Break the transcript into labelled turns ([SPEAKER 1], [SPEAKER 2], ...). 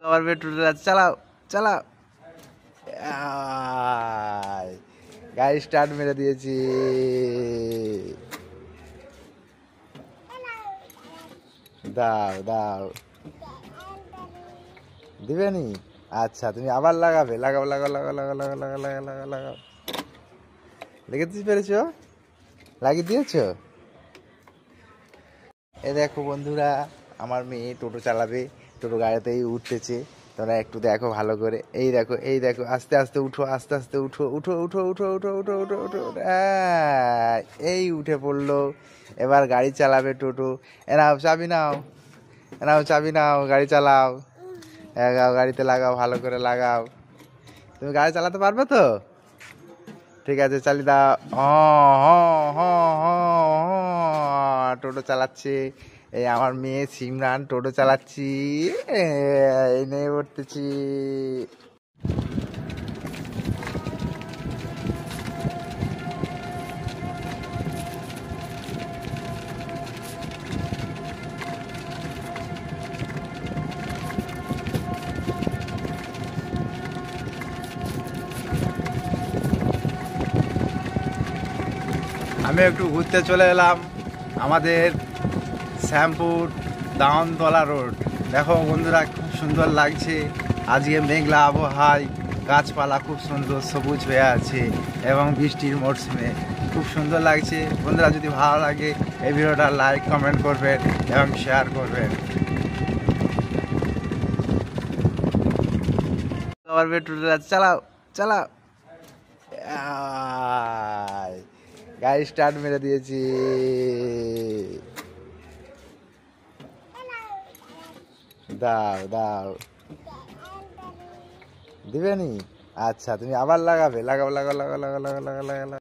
[SPEAKER 1] আবার metro train চালাও চালাও। আয়, গাড়ি স্টার্ট মেরে দিয়েছি। দাও দাও, দিবে নি? আচ্ছা, তুমি আবার লাগাবে। লাগাও লাগাও লাগাও লাগাও লাগাও লাগাও লাগাও লাগাও লাগাও। লেগে দিতে পেরেছো? লাগিয়ে দিয়েছো? এ দেখো বন্ধুরা, আমার মেয়ে টোটো চালাবে, টোটো গাড়িতেই উঠতেছে। তোমরা একটু দেখো ভালো করে। এই দেখো এই দেখো, আস্তে আস্তে উঠো, আস্তে আস্তে উঠো উঠো উঠো উঠো উঠো উঠো উঠো উঠো উঠো। এই উঠে পড়লো। এবার গাড়ি চালাবে টোটো। নাও চাবি নাও, নাও চাবি নাও, গাড়ি চালাও। লাগাও, গাড়িতে লাগাও, ভালো করে লাগাও। তুমি গাড়ি চালাতে পারবে তো? ঠিক আছে, চালিয়ে দাও। টোটো চালাচ্ছে এই আমার মেয়ে সিমরান, টোটো চালাচ্ছি। এই নিয়ে উঠতেছি। আমি একটু ঘুরতে চলে এলাম আমাদের শ্যামপুর দাওনতলা রোড। দেখো বন্ধুরা, খুব সুন্দর লাগছে। আজকে মেঘলা আবহাওয়ায় গাছপালা খুব সুন্দর সবুজ হয়ে আছে এবং বৃষ্টির মরশুমে খুব সুন্দর লাগছে। বন্ধুরা, যদি ভালো লাগে এই ভিডিওটা লাইক কমেন্ট করবেন এবং শেয়ার করবেন। আবার মেট্রো ট্রেন চালাও চালাও। আয়, গাড়ি স্টার্ট মেরে দিয়েছি। দাও দাও, দিবে নি? আচ্ছা, তুমি আবার লাগাবে। লাগাও লাগাও লাগাও লাগাও লাগাও লাগাও লাগাও।